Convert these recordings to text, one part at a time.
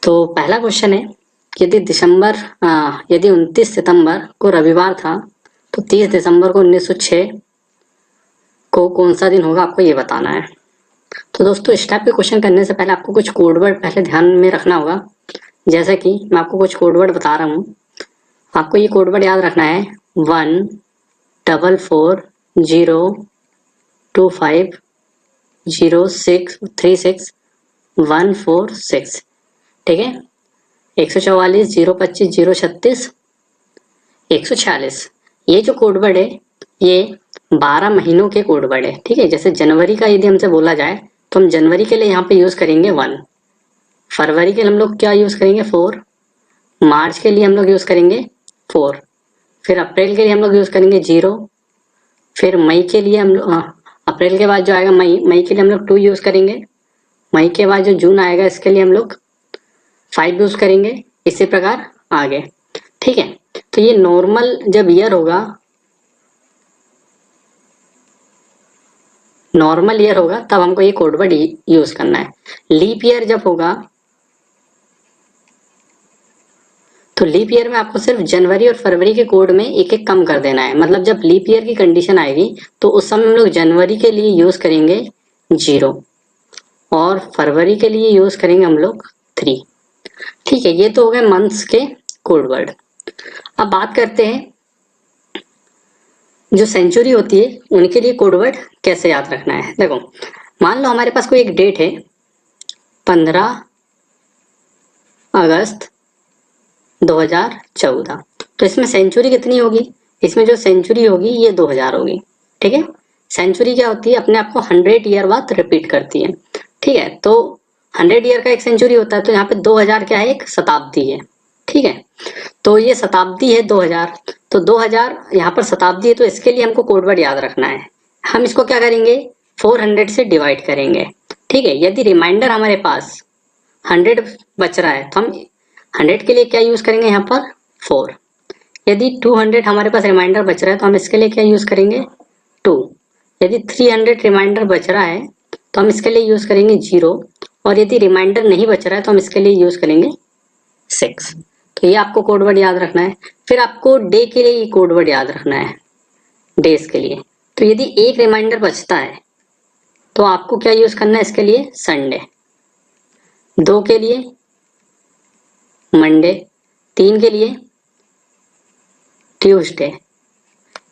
तो पहला क्वेश्चन है, यदि 29 सितंबर को रविवार था तो 30 दिसंबर को 1906 को कौन सा दिन होगा, आपको ये बताना है। तो दोस्तों, इस टाइप के क्वेश्चन करने से पहले आपको कुछ कोडवर्ड पहले ध्यान में रखना होगा। जैसे कि मैं आपको कुछ कोडवर्ड बता रहा हूँ, आपको ये कोडवर्ड याद रखना है 1440250636 ठीक है। 144, 025, 036, 146 ये जो कोडवर्ड है ये 12 महीनों के कोडवर्ड है। ठीक है, जैसे जनवरी का यदि हमसे बोला जाए तो हम जनवरी के लिए यहाँ पे यूज करेंगे 1, फरवरी के लिए हम लोग क्या यूज करेंगे 4, मार्च के लिए हम लोग यूज करेंगे 4, फिर अप्रैल के लिए हम लोग यूज करेंगे 0, फिर मई के लिए हम लोग अप्रैल के बाद जो आएगा मई के लिए हम लोग 2 यूज करेंगे, मई के बाद जो जून आएगा इसके लिए हम लोग 5 यूज करेंगे, इसी प्रकार आगे। ठीक है, तो ये नॉर्मल जब ईयर होगा, नॉर्मल ईयर होगा तब हमको ये कोडवर्ड यूज करना है। लीप ईयर जब होगा तो लीप ईयर में आपको सिर्फ जनवरी और फरवरी के कोड में एक एक कम कर देना है। मतलब जब लीप ईयर की कंडीशन आएगी तो उस समय हम लोग जनवरी के लिए यूज करेंगे 0 और फरवरी के लिए यूज करेंगे हम लोग 3। ठीक है, ये तो हो गए मंथ्स के कोडवर्ड। अब बात करते हैं जो सेंचुरी होती है उनके लिए कोडवर्ड कैसे याद रखना है। देखो, मान लो हमारे पास कोई एक डेट है 15 अगस्त 2014, तो इसमें सेंचुरी कितनी होगी, इसमें जो सेंचुरी होगी ये 2000 होगी। ठीक है, सेंचुरी क्या होती है, अपने आप को 100 ईयर बाद रिपीट करती है। ठीक है, तो 100 ईयर का एक सेंचुरी होता है, तो यहाँ पे 2000 क्या है, एक शताब्दी है। ठीक है, तो ये शताब्दी है 2000, तो 2000 यहाँ पर शताब्दी है, तो इसके लिए हमको कोडवर्ड याद रखना है। हम इसको क्या करेंगे, 400 से डिवाइड करेंगे। ठीक है, यदि रिमाइंडर हमारे पास 100 बच रहा है तो हम 100 के लिए क्या यूज करेंगे, यहाँ पर 4। यदि 200 हमारे पास रिमाइंडर बच रहा है तो हम इसके लिए क्या यूज करेंगे 2। यदि 300 रिमाइंडर बच रहा है तो हम इसके लिए यूज करेंगे 0, और यदि रिमाइंडर नहीं बच रहा है तो हम इसके लिए यूज करेंगे 6। तो ये आपको कोडवर्ड याद रखना है। फिर आपको डे के लिए कोडवर्ड याद रखना है, डेज के लिए। तो यदि एक रिमाइंडर बचता है तो आपको क्या यूज करना है इसके लिए, संडे। 2 के लिए मंडे, 3 के लिए ट्यूसडे।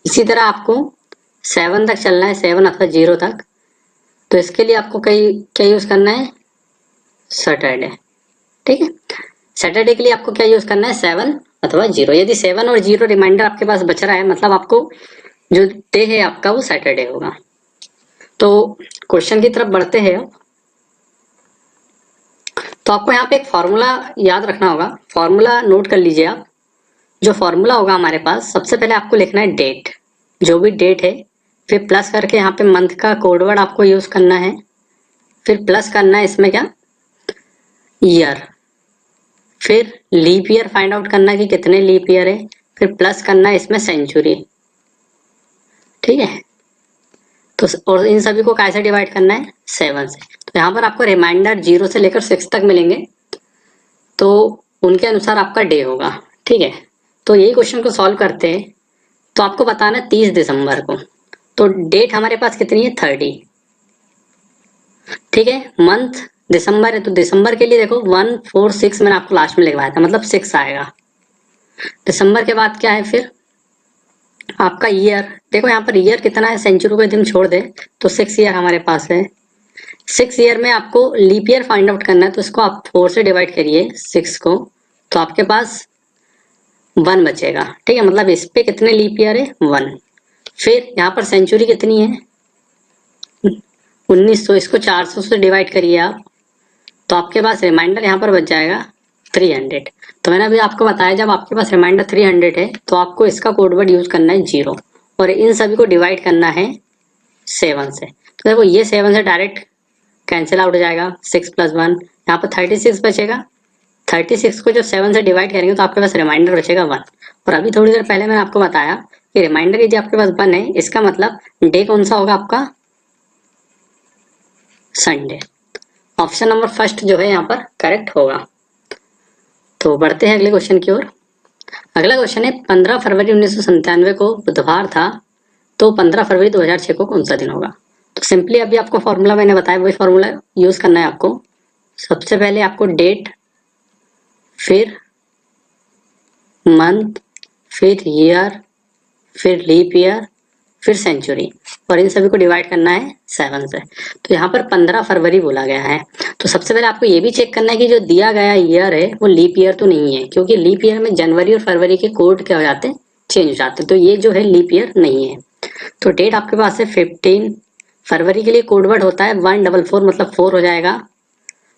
इसी तरह आपको 7 तक चलना है, 7 अथवा 0 तक, तो इसके लिए आपको क्या यूज करना है, सैटरडे। ठीक है, सैटरडे के लिए आपको क्या यूज करना है, 7 अथवा 0। यदि 7 और 0 रिमाइंडर आपके पास बच रहा है मतलब आपको जो डे है आपका वो सैटरडे होगा। तो क्वेश्चन की तरफ बढ़ते हैं। तो आपको यहाँ पे एक फॉर्मूला याद रखना होगा, फॉर्मूला नोट कर लीजिए आप। जो फॉर्मूला होगा हमारे पास, सबसे पहले आपको लिखना है डेट, जो भी डेट है, फिर प्लस करके यहाँ पे मंथ का कोडवर्ड आपको यूज करना है, फिर प्लस करना है इसमें क्या, ईयर, फिर लीप ईयर फाइंड आउट करना है कि कितने लीप ईयर है, फिर प्लस करना है इसमें सेंचुरी। ठीक है, तो और इन सभी को कैसे डिवाइड करना है, 7 से। तो यहाँ पर आपको रिमाइंडर 0 से लेकर 6 तक मिलेंगे, तो उनके अनुसार आपका डे होगा। ठीक है, तो यही क्वेश्चन को सॉल्व करते हैं। तो आपको बताना है 30 दिसंबर को, तो डेट हमारे पास कितनी है, 30। ठीक है, मंथ दिसंबर है, तो दिसंबर के लिए देखो 1 4 6 मैंने आपको लास्ट में लिखवाया था, मतलब 6 आएगा। दिसंबर के बाद क्या है फिर आपका ईयर, देखो यहाँ पर ईयर कितना है, सेंचुरी को यदि हम छोड़ दे तो 6 ईयर हमारे पास है। 6 ईयर में आपको लीप ईयर फाइंड आउट करना है, तो इसको आप 4 से डिवाइड करिए 6 को, तो आपके पास 1 बचेगा। ठीक है, मतलब इस पे कितने लीप ईयर है, 1। फिर यहाँ पर सेंचुरी कितनी है, 1900, इसको 400 से डिवाइड करिए आप, तो आपके पास रिमाइंडर यहाँ पर बच जाएगा 300। तो मैंने अभी आपको बताया जब आपके पास रिमाइंडर 300 है तो आपको इसका कोडवर्ड यूज करना है 0, और इन सभी को डिवाइड करना है 7 से। तो देखो ये 7 से डायरेक्ट कैंसिल आउट हो जाएगा, 6 + 1 यहाँ पर 36 बचेगा। 36 को जब 7 से डिवाइड करेंगे तो आपके पास रिमाइंडर बचेगा 1। और अभी थोड़ी देर पहले मैंने आपको बताया कि रिमाइंडर यदि आपके पास 1 है, इसका मतलब डे कौन सा होगा आपका, संडे। ऑप्शन नंबर फर्स्ट जो है यहाँ पर करेक्ट होगा। तो बढ़ते हैं अगले क्वेश्चन की ओर। अगला क्वेश्चन है 15 फरवरी 1997 को बुधवार था, तो 15 फरवरी 2006 को कौन सा दिन होगा। तो सिंपली अभी आपको फॉर्मूला मैंने बताया, वही फॉर्मूला यूज करना है आपको। सबसे पहले आपको डेट, फिर मंथ, फिर ईयर, फिर लीप ईयर, फिर सेंचुरी, और इन सभी को डिवाइड करना है 7 से। तो यहाँ पर 15 फरवरी बोला गया है। तो सबसे पहले आपको ये भी चेक करना है कि जो दिया गया ईयर है वो लीप ईयर तो नहीं है, क्योंकि लीप ईयर में जनवरी और फरवरी के कोड क्या हो जाते हैं, चेंज हो जाते हैं। तो ये जो है लीप ईयर नहीं है। तो डेट आपके पास है 15, फरवरी के लिए कोड वर्ड होता है 144, मतलब 4 हो जाएगा।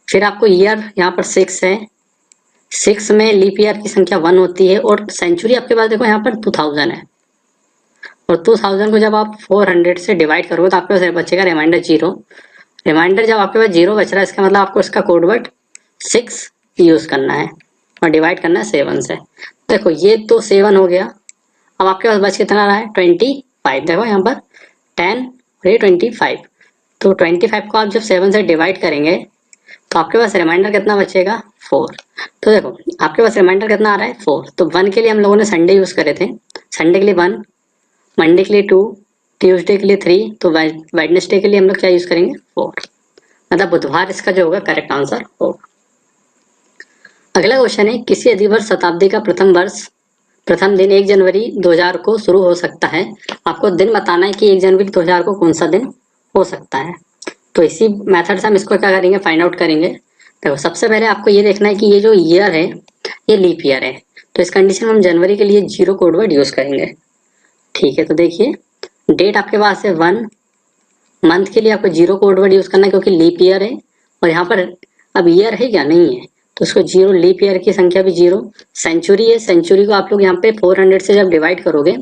फिर आपको ईयर यहाँ पर 6 है, 6 में लीप ईयर की संख्या 1 होती है, और सेंचुरी आपके पास देखो यहाँ पर 2000 है, और 2000 को जब आप 400 से डिवाइड करोगे तो आपके पास बचेगा रिमाइंडर 0। रिमाइंडर जब आपके पास 0 बच रहा है, इसका मतलब आपको इसका कोड वर्ड 6 यूज करना है और डिवाइड करना है 7 से। देखो ये तो 7 हो गया। अब आपके पास बच कितना रहा है, 25। देखो यहाँ पर 10 और ये 25। तो 25 को आप जब 7 से डिवाइड करेंगे तो आपके पास रिमाइंडर कितना बचेगा, 4। तो देखो आपके पास रिमाइंडर कितना आ रहा है, 4। तो 1 के लिए हम लोगों ने संडे यूज करे थे, संडे के लिए 1, मंडे के लिए 2, ट्यूसडे के लिए 3, तो वेडनेसडे के लिए हम लोग क्या यूज करेंगे, 4। मतलब बुधवार इसका जो होगा करेक्ट आंसर होगा। अगला क्वेश्चन है किसी अधिवर्ष शताब्दी का प्रथम दिन 1 जनवरी 2000 को शुरू हो सकता है। आपको दिन बताना है कि 1 जनवरी 2000 को कौन सा दिन हो सकता है। तो इसी मेथड से हम इसको क्या करेंगे, फाइंड आउट करेंगे। देखो सबसे पहले आपको ये देखना है कि ये जो ईयर है ये लीप ईयर है, तो इस कंडीशन में हम जनवरी के लिए 0 कोड वर्ड यूज करेंगे। ठीक है, तो देखिए डेट आपके पास है 1, मंथ के लिए आपको 0 कोड वर्ड यूज करना है क्योंकि लीप ईयर है, और यहाँ पर अब ईयर है क्या, नहीं है, तो उसको 0, लीप ईयर की संख्या भी 0। सेंचुरी है, सेंचुरी को आप लोग यहाँ पे 400 से जब डिवाइड करोगे,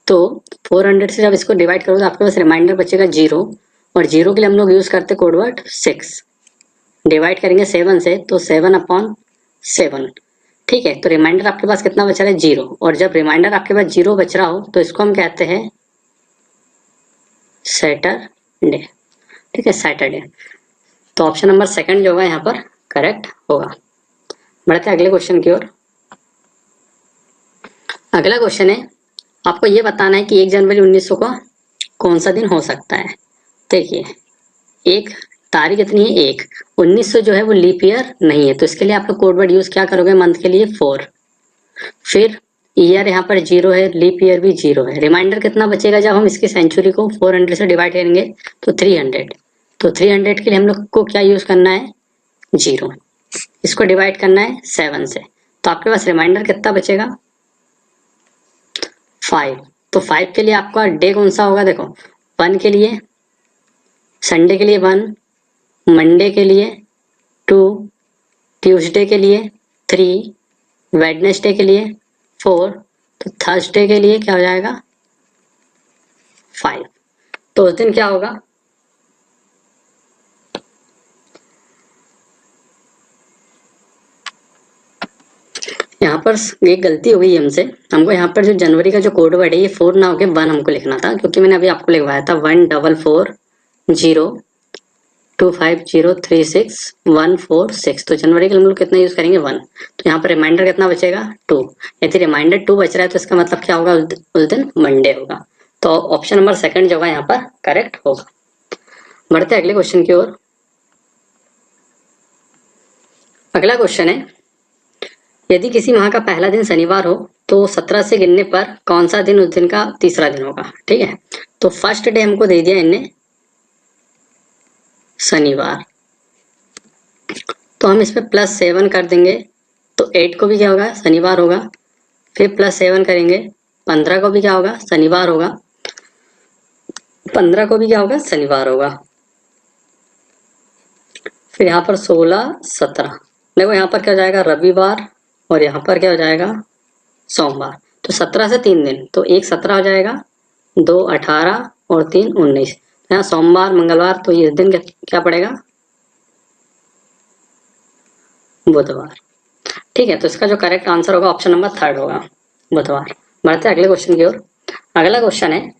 तो 400 से जब इसको डिवाइड करोगे तो आपके पास रिमाइंडर बचेगा 0, और 0 के लिए हम लोग यूज करते कोड वर्ड 6। डिवाइड करेंगे 7 से, तो 7/7। ठीक है, तो रिमाइंडर आपके पास कितना बच रहा है, 0। और जब रिमाइंडर आपके पास 0 बच रहा हो तो इसको हम कहते हैं सैटरडे। ठीक है, सैटरडे। तो ऑप्शन नंबर सेकंड जो होगा यहाँ पर करेक्ट होगा। बढ़ते हैं अगले क्वेश्चन की ओर। अगला क्वेश्चन है आपको ये बताना है कि 1 जनवरी 1900 का कौन सा दिन हो सकता है। देखिए एक तारीख कितनी है, 1। 1900 जो है वो लीप ईयर नहीं है, तो इसके लिए आप लोग कोड वर्ड यूज क्या करोगे, मंथ के लिए 4, फिर ईयर यहाँ पर 0 है, लीप ईयर भी 0 है। रिमाइंडर कितना बचेगा, जब हम इसकी सेंचुरी को 400 से डिवाइड करेंगे तो 300। तो 300 के लिए हम लोग को क्या यूज करना है, 0। इसको डिवाइड करना है 7 से, तो आपके पास रिमाइंडर कितना बचेगा, 5। तो 5 के लिए आपका डे कौन सा होगा, देखो 1 के लिए, संडे के लिए 1, मंडे के लिए 2, ट्यूसडे के लिए 3, वेडनेसडे के लिए 4, तो थर्सडे के लिए क्या हो जाएगा, 5। तो उस दिन क्या होगा, यहाँ पर एक गलती हो गई हमसे। हमको यहाँ पर जो जनवरी का जो कोड वर्ड है ये 4 ना होके 1 हमको लिखना था, क्योंकि मैंने अभी आपको लिखवाया था 144036146। तो जनवरी के हम लोग कितना यूज करेंगे, 1। तो यहाँ पर रिमाइंडर कितना बचेगा, 2। यदि रिमाइंडर 2 बच रहा है तो इसका मतलब क्या होगा, उस दिन मंडे होगा। तो ऑप्शन नंबर सेकंड जो होगा यहाँ पर करेक्ट होगा। बढ़ते अगले क्वेश्चन की ओर। अगला क्वेश्चन है यदि किसी माह का पहला दिन शनिवार हो तो 17 से गिनने पर कौन सा दिन उस दिन का तीसरा दिन होगा। ठीक है, तो फर्स्ट डे हमको दे दिया इनने शनिवार, तो हम इसमें +7 कर देंगे, तो 8 को भी क्या होगा, शनिवार होगा। फिर +7 करेंगे, 15 को भी क्या होगा, शनिवार होगा। 15 को भी क्या होगा, शनिवार होगा। फिर यहाँ पर 16, 17, देखो यहाँ पर क्या हो जाएगा, रविवार, और यहाँ पर क्या हो जाएगा, सोमवार। तो 17 से 3 दिन, तो 1 17 हो जाएगा, 2 18 और 3 19। यहाँ सोमवार मंगलवार, तो इस दिन क्या पड़ेगा, बुधवार। ठीक है, तो इसका जो करेक्ट आंसर होगा ऑप्शन नंबर थर्ड होगा, बुधवार। बढ़ते हैं अगले क्वेश्चन की ओर। अगला क्वेश्चन है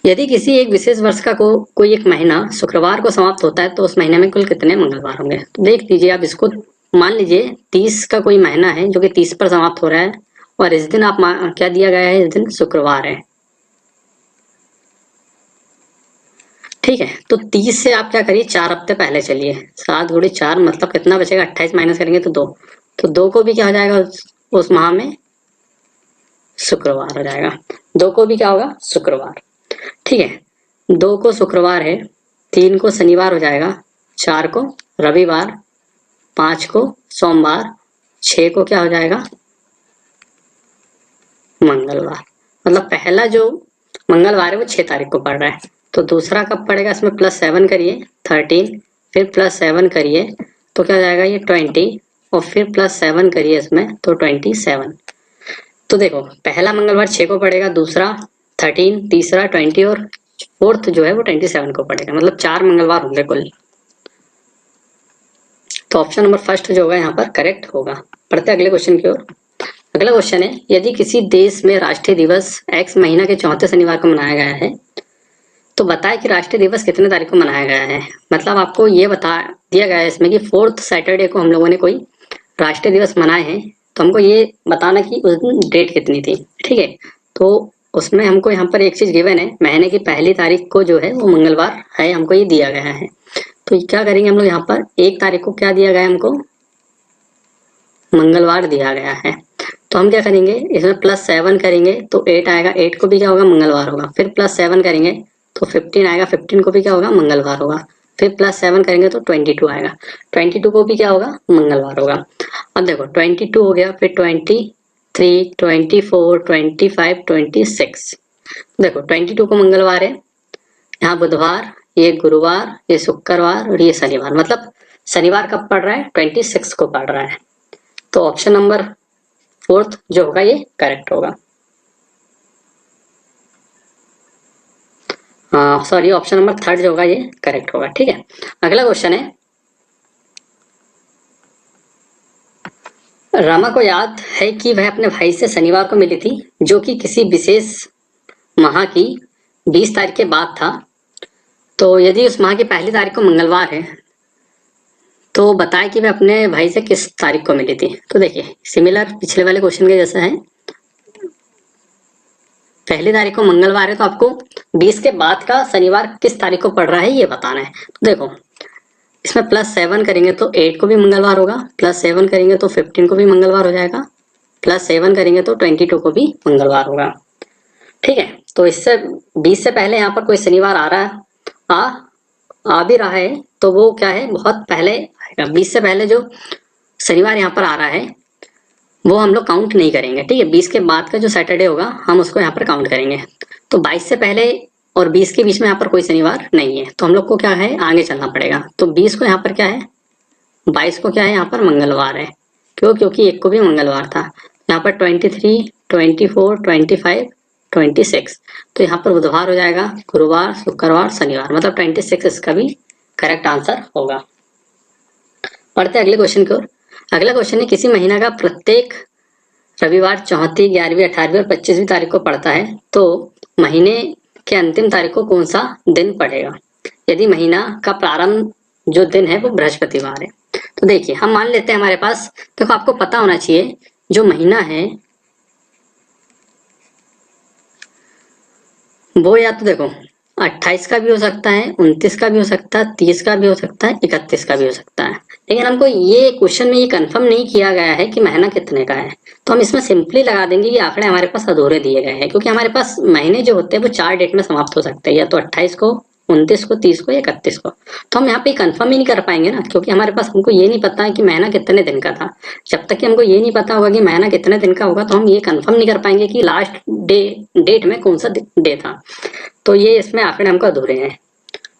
यदि किसी एक विशेष वर्ष का कोई एक महीना शुक्रवार को समाप्त होता है तो उस महीने में कुल कितने मंगलवार होंगे। तो देख लीजिए आप इसको, मान लीजिए 30 का कोई महीना है जो कि 30 पर समाप्त हो रहा है और इस दिन आप क्या दिया गया है, इस दिन शुक्रवार है। ठीक है, तो 30 से आप क्या करिए, 4 हफ्ते पहले चलिए। 7 गुणे 4 मतलब कितना बचेगा, 28 माइनस करेंगे तो 2। तो 2 को भी क्या हो जाएगा, उस माह में शुक्रवार हो जाएगा। 2 को भी क्या होगा, शुक्रवार। ठीक है, 2 को शुक्रवार है, 3 को शनिवार हो जाएगा, 4 को रविवार, 5 को सोमवार, 6 को क्या हो जाएगा, मंगलवार। मतलब पहला जो मंगलवार है वो 6 तारीख को पड़ रहा है। तो दूसरा कब पड़ेगा, इसमें +7 करिए 13, फिर +7 करिए तो क्या हो जाएगा ये 20, और फिर +7 करिए इसमें तो 27। तो देखो पहला मंगलवार 6 को पड़ेगा, दूसरा 13, तीसरा 20 और फोर्थ जो है वो 27 को पड़ेगा। मतलब 4 मंगलवार होंगे कुल। तो ऑप्शन नंबर फर्स्ट जो होगा यहाँ पर करेक्ट होगा। पढ़ते अगले क्वेश्चन की ओर। अगला क्वेश्चन है, यदि किसी देश में राष्ट्रीय दिवस x महीना के चौथे शनिवार को मनाया गया है तो बताए कि राष्ट्रीय दिवस कितने तारीख को मनाया गया है। मतलब आपको ये बता दिया गया है इसमें कि 4th सैटरडे को हम लोगों ने कोई राष्ट्रीय दिवस मनाए हैं, तो हमको ये बताना कि उस दिन डेट कितनी थी। ठीक है, तो उसमें हमको यहाँ पर एक चीज गिवन है, महीने की पहली तारीख को जो है वो मंगलवार है, हमको ये दिया गया है। तो क्या करेंगे हम लोग, यहाँ पर 1 तारीख को क्या दिया गया है हमको, मंगलवार दिया गया है। तो हम क्या करेंगे, इसमें +7 करेंगे तो 8 आएगा, 8 को भी क्या होगा, मंगलवार होगा। फिर +7 करेंगे तो 15 आएगा, 15 को भी क्या होगा, मंगलवार होगा। फिर +7 करेंगे तो 22 आएगा, 22 को भी क्या होगा, मंगलवार होगा। अब देखो 22 हो गया, फिर 23, 24, 25, 26। देखो 22 को मंगलवार है, यहाँ बुधवार, ये गुरुवार, ये शुक्रवार और ये शनिवार। मतलब शनिवार कब पड़ रहा है, 26 को पड़ रहा है। तो ऑप्शन नंबर 4th जो होगा ये करेक्ट होगा। सॉरी, ऑप्शन नंबर 3rd जो होगा ये करेक्ट होगा। ठीक है, अगला क्वेश्चन है, रमा को याद है कि वह अपने भाई से शनिवार को मिली थी जो कि किसी विशेष माह की 20 तारीख के बाद था। तो यदि उस माह की पहली तारीख को मंगलवार है तो बताए कि वह अपने भाई से किस तारीख को मिली थी। तो देखिए सिमिलर पिछले वाले क्वेश्चन के जैसा है, पहली तारीख को मंगलवार है तो आपको 20 के बाद का शनिवार किस तारीख को पड़ रहा है ये बताना है। तो देखो इसमें +7 करेंगे तो 8 को भी मंगलवार होगा, +7 करेंगे तो 15 को भी मंगलवार हो जाएगा, +7 करेंगे तो 22 को भी मंगलवार होगा। ठीक है, तो इससे 20 से पहले यहाँ पर कोई शनिवार आ रहा है, आ भी रहा है तो वो क्या है, बहुत पहले आएगा। 20 से पहले जो शनिवार यहाँ पर आ रहा है वो हम लोग काउंट नहीं करेंगे। ठीक है, 20 के बाद का जो सैटरडे होगा हम उसको यहाँ पर काउंट करेंगे। तो 22 से पहले और 20 के बीच में यहाँ पर कोई शनिवार नहीं है, तो हम लोग को क्या है, आगे चलना पड़ेगा। तो 20 को यहाँ पर क्या है, 22 को क्या है, यहाँ पर मंगलवार है। क्यों, क्योंकि 1 को भी मंगलवार था। यहाँ पर 23, 24, 25, 26, तो यहाँ पर बुधवार हो जाएगा, गुरुवार, शुक्रवार, शनिवार। मतलब 26 इसका भी करेक्ट आंसर होगा। पढ़ते अगले क्वेश्चन की ओर। अगला क्वेश्चन है, किसी महीना का प्रत्येक रविवार 4वीं, 11वीं, 18वीं और 25वीं तारीख को पड़ता है तो महीने के अंतिम तारीख को कौन सा दिन पड़ेगा। यदि महीना का प्रारंभ जो दिन है वो बृहस्पतिवार है। तो देखिए हम मान लेते हैं हमारे पास, देखो आपको पता होना चाहिए जो महीना है वो या तो देखो 28 का भी हो सकता है, 29 का भी हो सकता है, 30 का भी हो सकता है, 31 का भी हो सकता है। लेकिन हमको ये क्वेश्चन में ये कंफर्म नहीं किया गया है कि महीना कितने का है, तो हम इसमें सिंपली लगा देंगे कि आंकड़े हमारे पास अधूरे दिए गए हैं। क्योंकि हमारे पास महीने जो होते हैं वो 4 डेट में समाप्त हो सकते हैं, या तो 28 को, 29 को, 30 को या 31 को। तो हम यहाँ पे कंफर्म ही नहीं कर पाएंगे ना, क्योंकि हमारे पास हमको ये नहीं पता है कि महीना कितने दिन का था। जब तक कि हमको ये नहीं पता होगा कि महीना कितने दिन का होगा तो हम ये कंफर्म नहीं कर पाएंगे कि लास्ट डेट में कौन सा डे था। तो ये इसमें आंकड़े हमको अधूरे हैं।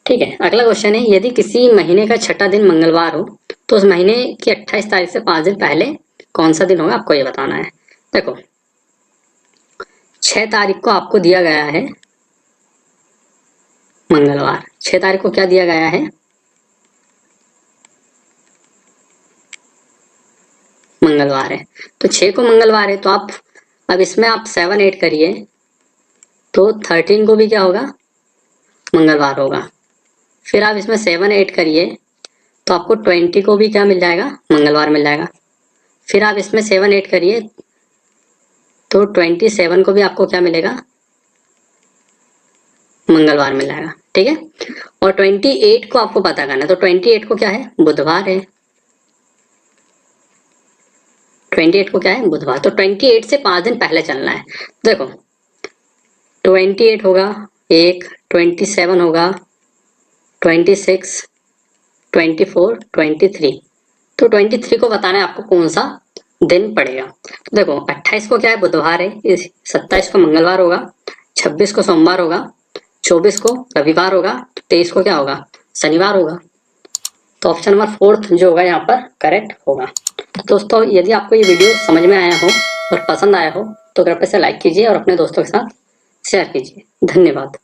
ठीक है, अगला क्वेश्चन है, यदि किसी महीने का छठा दिन मंगलवार हो तो उस महीने की 28 तारीख से 5 दिन पहले कौन सा दिन होगा, आपको ये बताना है। देखो 6 तारीख को आपको दिया गया है मंगलवार, 6 तारीख को क्या दिया गया है, मंगलवार है। तो 6 को मंगलवार है तो आप अब इसमें आप 7 ऐड करिए तो 13 को भी क्या होगा, मंगलवार होगा। फिर आप इसमें 7 ऐड करिए तो आपको 20 को भी क्या मिल जाएगा, मंगलवार मिल जाएगा। फिर आप इसमें 7 ऐड करिए तो 27 को भी आपको क्या मिलेगा, मंगलवार मिल जाएगा। ठीक है, और 28 को आपको पता करना है, तो 28 को क्या है, बुधवार है। 28 को क्या है, बुधवार। तो 28 से 5 दिन पहले चलना है। देखो 28 होगा एक, 27 होगा, 26, 24, 23। तो 23 को बताना है आपको कौन सा दिन पड़ेगा। तो देखो 28 को क्या है, बुधवार है, 27 को मंगलवार होगा, 26 को सोमवार होगा, 24 को रविवार होगा, 23 को क्या होगा, शनिवार होगा। तो ऑप्शन नंबर 4 जो होगा यहाँ पर करेक्ट होगा। दोस्तों यदि आपको ये वीडियो समझ में आया हो और पसंद आया हो तो कृपया से लाइक कीजिए और अपने दोस्तों के साथ शेयर कीजिए। धन्यवाद।